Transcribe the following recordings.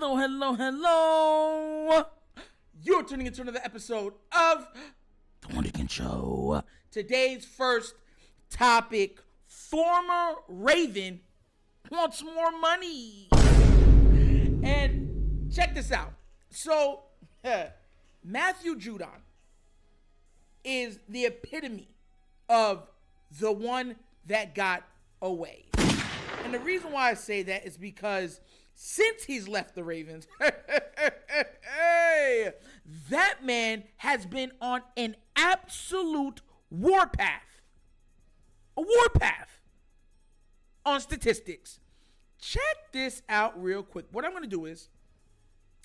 Hello, hello, hello. You're tuning into another episode of TheWunderkindShow. Today's first topic, former Raven wants more money. And check this out. So, Matthew Judon is the epitome of the one that got away. And the reason why I say that is because since he's left the Ravens, that man has been on an absolute warpath. A warpath on statistics. Check this out real quick. What I'm going to do is,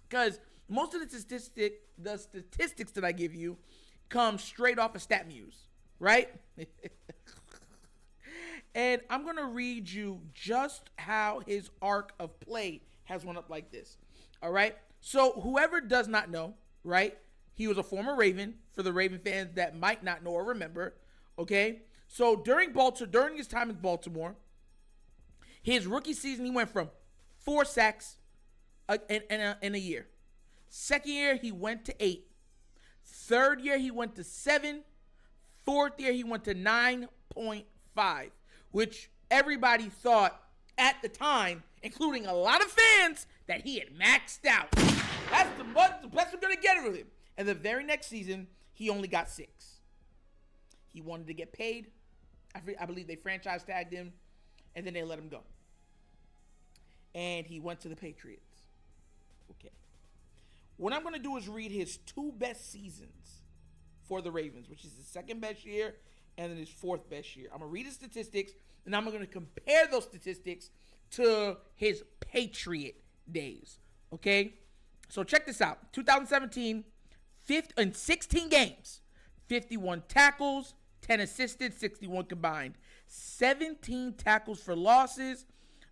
because most of the statistics that I give you come straight off of StatMuse, right? And I'm going to read you just how his arc of play has went up like this. All right? So whoever does not know, right? He was a former Raven, for the Raven fans that might not know or remember. Okay? So during his time in Baltimore, his rookie season, he went from 4 sacks in a year. Second year, he went to 8. Third year, he went to 7. Fourth year, he went to 9.5. Which everybody thought at the time, including a lot of fans, that he had maxed out. That's the best we're going to get with him. And the very next season, he only got 6. He wanted to get paid. I believe they franchise tagged him, and then they let him go. And he went to the Patriots. Okay. What I'm going to do is read his 2 best seasons for the Ravens, which is his second best year and then his 4th best year. I'm going to read his statistics, and I'm going to compare those statistics to his Patriot days, okay? So check this out. 2017, in 16 games, 51 tackles, 10 assisted, 61 combined. 17 tackles for losses,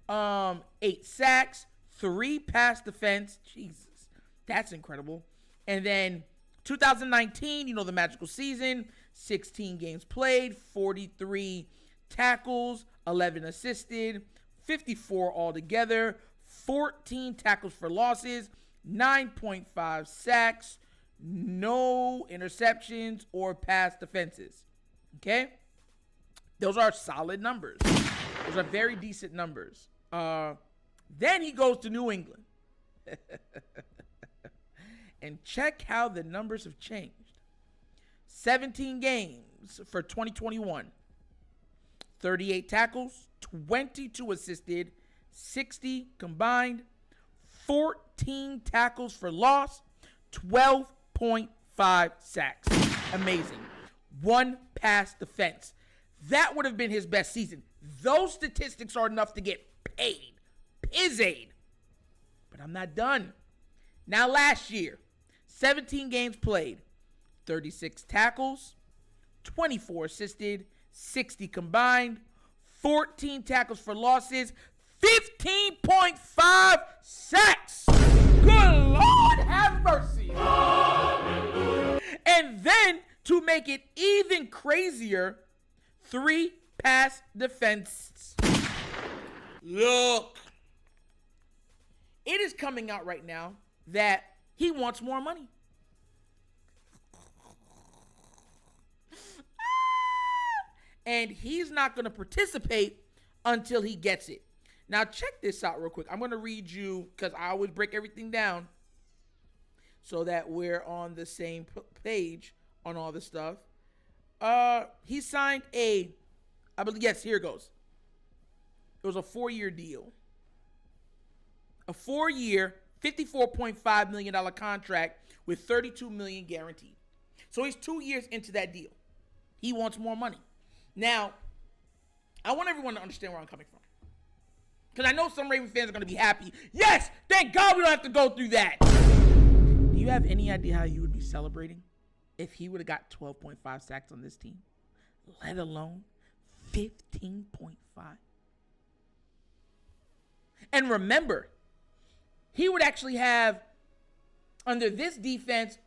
8 sacks, 3 pass defense. Jesus, that's incredible. And then 2019, the magical season, 16 games played, 43 tackles, 11 assisted, 54 altogether, 14 tackles for losses, 9.5 sacks, no interceptions or pass defenses. Okay? Those are solid numbers. Those are very decent numbers. Then he goes to New England. And check how the numbers have changed. 17 games for 2021. 38 tackles, 22 assisted, 60 combined, 14 tackles for loss, 12.5 sacks. Amazing. 1 pass defense. That would have been his best season. Those statistics are enough to get paid. Pizzade. But I'm not done. Now last year, 17 games played, 36 tackles, 24 assisted, 60 combined, 14 tackles for losses, 15.5 sacks. Good Lord have mercy. Hallelujah. And then to make it even crazier, 3 pass defenses. Look, it is coming out right now that he wants more money. And he's not going to participate until he gets it. Now, check this out real quick. I'm going to read you, because I always break everything down so that we're on the same page on all this stuff. He signed here it goes. It was a 4-year deal. A 4-year, $54.5 million contract with $32 million guaranteed. So he's 2 years into that deal. He wants more money. Now, I want everyone to understand where I'm coming from. Because I know some Raven fans are going to be happy. Yes, thank God we don't have to go through that. Do you have any idea how you would be celebrating if he would have got 12.5 sacks on this team? Let alone 15.5. And remember, he would actually have, under this defense,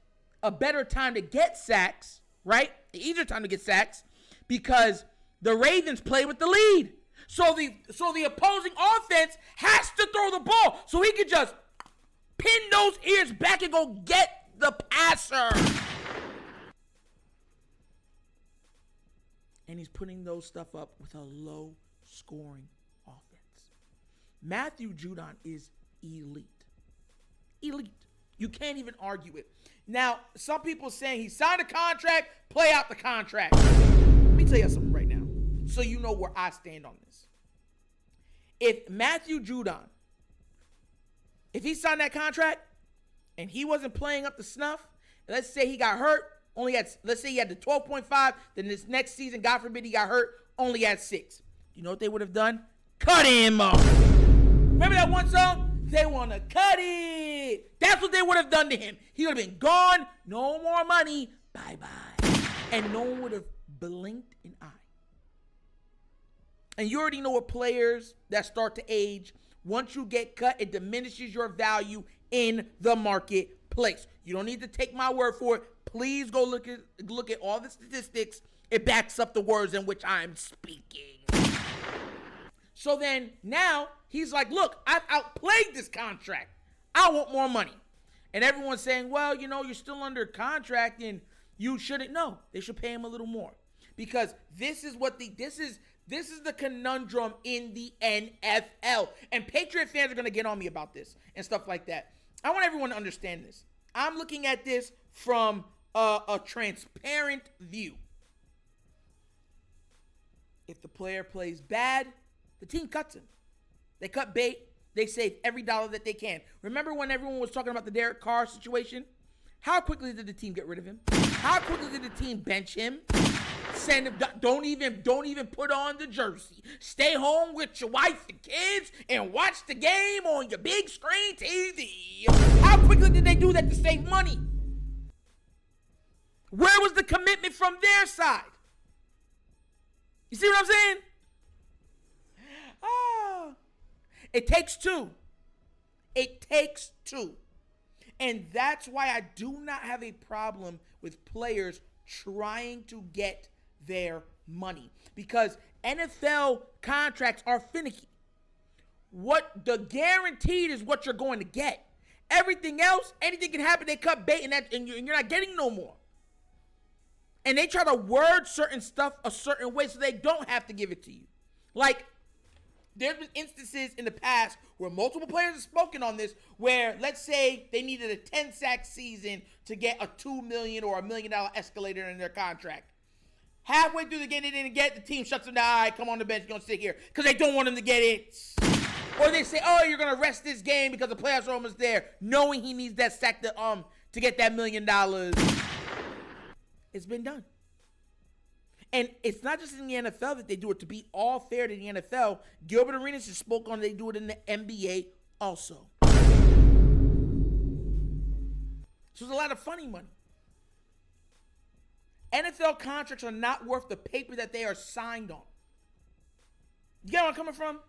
a better time to get sacks, right? Easier time to get sacks, because the Ravens play with the lead. So the opposing offense has to throw the ball. So he could just Pin those ears back and go get the passer. And he's putting those stuff up with a low-scoring offense. Matthew Judon is elite. Elite. You can't even argue it. Now, some people saying he signed a contract, play out the contract. Let me tell you something right now, so you know where I stand on this. If Matthew Judon, if he signed that contract and he wasn't playing up to snuff, let's say he got hurt, let's say he had the 12.5, then this next season, God forbid he got hurt, only had 6. You know what they would have done? Cut him off. Remember that one song? They want to cut it. That's what they would have done to him. He would have been gone, no more money, bye-bye. And no one would have blinked an eye. And you already know what players that start to age, once you get cut, it diminishes your value in the marketplace. You don't need to take my word for it. Please go look at all the statistics. It backs up the words in which I'm speaking. So then now he's like, look, I've outplayed this contract. I want more money. And everyone's saying, well, you know, you're still under contract and you shouldn't know. They should pay him a little more. Because this is the conundrum in the NFL. And Patriot fans are going to get on me about this and stuff like that. I want everyone to understand this. I'm looking at this from a transparent view. If the player plays bad, the team cuts him. They cut bait. They save every dollar that they can. Remember when everyone was talking about the Derek Carr situation? How quickly did the team get rid of him? How quickly did the team bench him? Send him, don't even put on the jersey. Stay home with your wife and kids and watch the game on your big screen TV. How quickly did they do that to save money? Where was the commitment from their side? You see what I'm saying? It takes two. It takes two. And that's why I do not have a problem with players trying to get their money. Because NFL contracts are finicky. What the guaranteed is what you're going to get. Everything else, anything can happen. They cut bait and you're not getting no more. And they try to word certain stuff a certain way so they don't have to give it to you. Like, there's been instances in the past where multiple players have spoken on this where, let's say, they needed a 10-sack season to get a $2 million or $1 million escalator in their contract. Halfway through the game, they didn't get it. The team shuts them down. All right, come on the bench. You're going to sit here because they don't want them to get it. Or they say, oh, you're going to rest this game because the playoffs are almost there, knowing he needs that sack to get that $1 million. It's been done. And it's not just in the NFL that they do it. To be all fair to the NFL, Gilbert Arenas just spoke on they do it in the NBA also. So there's a lot of funny money. NFL contracts are not worth the paper that they are signed on. You get where I'm coming from?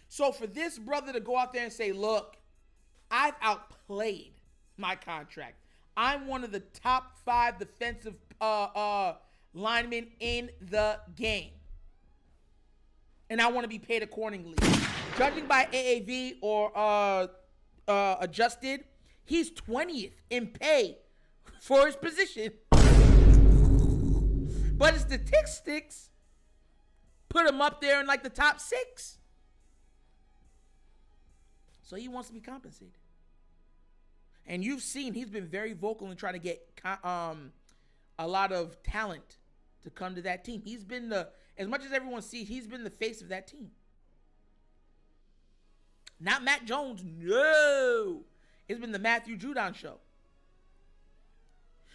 So for this brother to go out there and say, look, I've outplayed my contract. I'm one of the top 5 defensive linemen in the game. And I want to be paid accordingly. Judging by AAV or adjusted, he's 20th in pay for his position. But his statistics put him up there in like the top 6. So he wants to be compensated. And you've seen he's been very vocal in trying to get a lot of talent to come to that team. He's been as much as everyone sees, he's been the face of that team. Not Matt Jones, no. It's been the Matthew Judon show.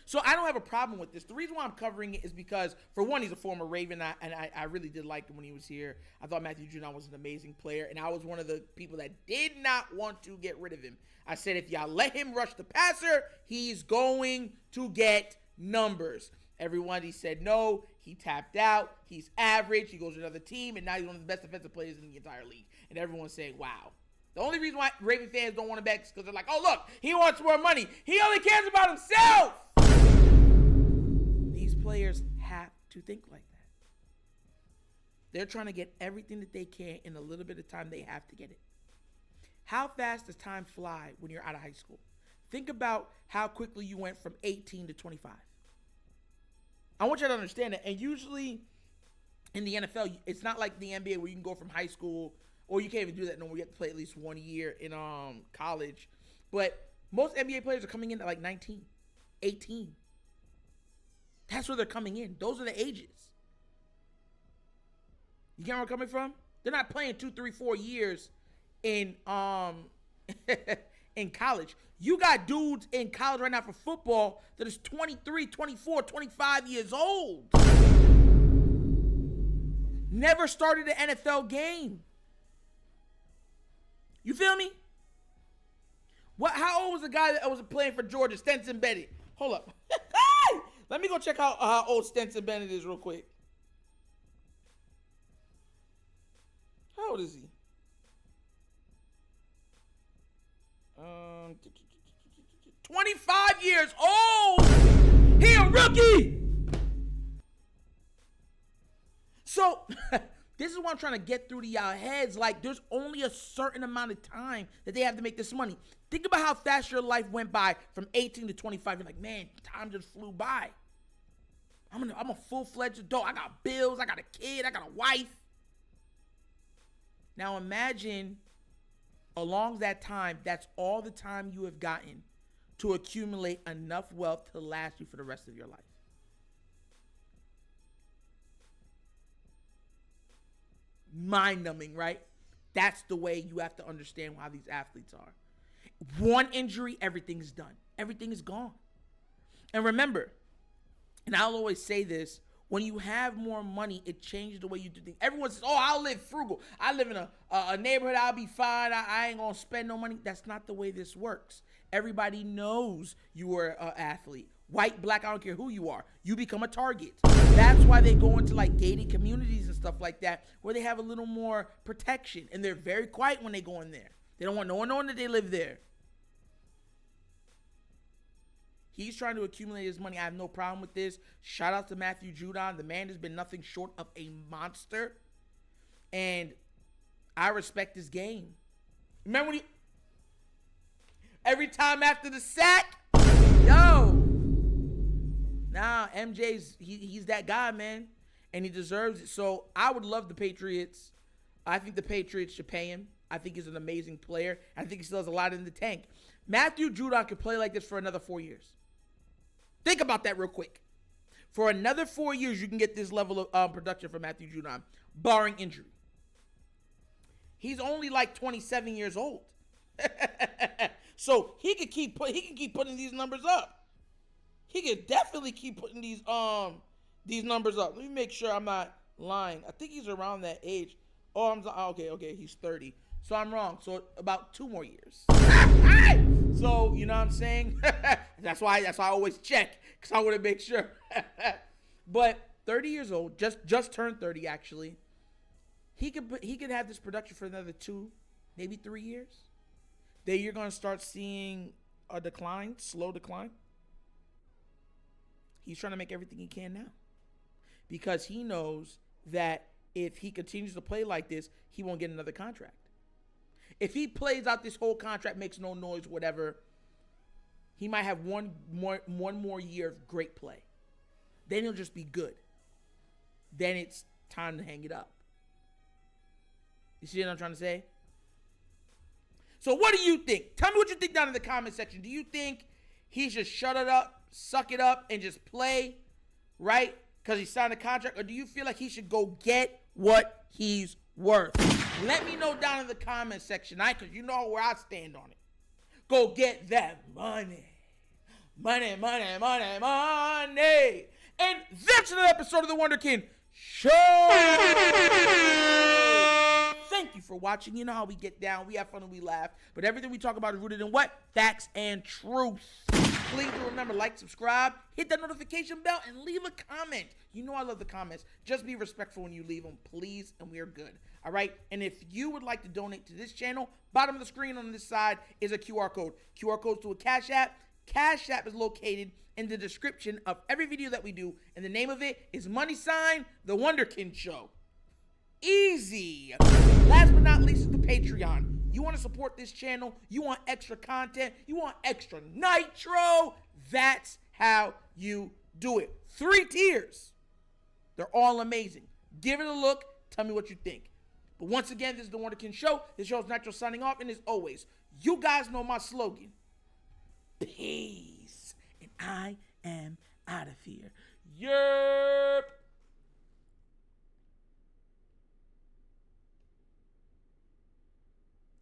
So I don't have a problem with this. The reason why I'm covering it is because, for one, he's a former Raven, and I really did like him when he was here. I thought Matthew Judon was an amazing player, and I was one of the people that did not want to get rid of him. I said, if y'all let him rush the passer, he's going to get numbers. Everyone, he said no. He tapped out. He's average. He goes to another team, and now he's one of the best defensive players in the entire league. And everyone's saying, wow. The only reason why Raven fans don't want him back is because they're like, oh, look, he wants more money. He only cares about himself. These players have to think like that. They're trying to get everything that they can in a little bit of time. They have to get it. how fast does time fly when you're out of high school? Think about how quickly you went from 18 to 25. I want you to understand that. And usually in the NFL, it's not like the NBA where you can go from high school, or you can't even do that no more. You have to play at least 1 year in college. But most NBA players are coming in at like 19, 18. That's where they're coming in. Those are the ages. You get where I'm coming from? They're not playing 2, 3, 4 years in in college. You got dudes in college right now for football that is 23, 24, 25 years old. Never started an NFL game. You feel me? How old was the guy that was playing for Georgia, Stetson Bennett? Hold up. Let me go check out how old Stetson Bennett is real quick. How old is he? 25 years old. He a rookie. So this is what I'm trying to get through to y'all heads. Like, there's only a certain amount of time that they have to make this money. Think about how fast your life went by from 18 to 25. You're like, man, time just flew by. I'm a full-fledged adult. I got bills. I got a kid. I got a wife. Now imagine along that time, that's all the time you have gotten to accumulate enough wealth to last you for the rest of your life. Mind-numbing, right? That's the way you have to understand how these athletes are. One injury, everything's done. Everything is gone. And remember, and I'll always say this, when you have more money, it changes the way you do things. Everyone says, oh, I'll live frugal. I live in a neighborhood. I'll be fine. I ain't going to spend no money. That's not the way this works. Everybody knows you are an athlete. White, black, I don't care who you are. You become a target. That's why they go into like gated communities and stuff like that, where they have a little more protection. And they're very quiet when they go in there. They don't want no one knowing that they live there. He's trying to accumulate his money. I have no problem with this. Shout out to Matthew Judon. The man has been nothing short of a monster. And I respect his game. Remember when every time after the sack, yo. Nah, MJ's, he's that guy, man. And he deserves it. So I would love the Patriots. I think the Patriots should pay him. I think he's an amazing player. I think he still has a lot in the tank. Matthew Judon could play like this for another 4 years. Think about that real quick. For another 4 years, you can get this level of production from Matthew Judon, barring injury. He's only like 27 years old. So he can keep putting these numbers up. He could definitely keep putting these numbers up. Let me make sure I'm not lying. I think he's around that age. Oh, okay, he's 30. So I'm wrong. So about 2 more years. So, you know what I'm saying? That's why I always check, because I want to make sure. But 30 years old, just turned 30 actually. He could have this production for another 2, maybe 3 years. Then you're going to start seeing a decline, slow decline. He's trying to make everything he can now, because he knows that if he continues to play like this, he won't get another contract. If he plays out this whole contract, makes no noise, whatever, he might have one more year of great play. Then he'll just be good. Then it's time to hang it up. You see what I'm trying to say? So what do you think? Tell me what you think down in the comment section. Do you think he should shut it up, suck it up, and just play, right? Because he signed a contract? Or do you feel like he should go get what he's worth? Let me know down in the comment section, because you know where I stand on it. Go get that money. Money, money, money, money. And that's another episode of The Wunderkind Show. Thank you for watching. You know how we get down. We have fun and we laugh. But everything we talk about is rooted in what? Facts and truth. Please do remember, like, subscribe, hit that notification bell, and leave a comment. You know I love the comments. Just be respectful when you leave them, please, and we are good. All right? And if you would like to donate to this channel, bottom of the screen on this side is a QR code. QR code to a Cash App. Cash App is located in the description of every video that we do, and the name of it is The Wunderkind Show. Easy. Last but not least is the Patreon. You want to support this channel? You want extra content? You want extra nitro? That's how you do it. 3 tiers. They're all amazing. Give it a look. Tell me what you think. But once again, this is The Wunderkind Show. This show is Nitro signing off. And as always, you guys know my slogan. Peace. And I am out of here. Yeah.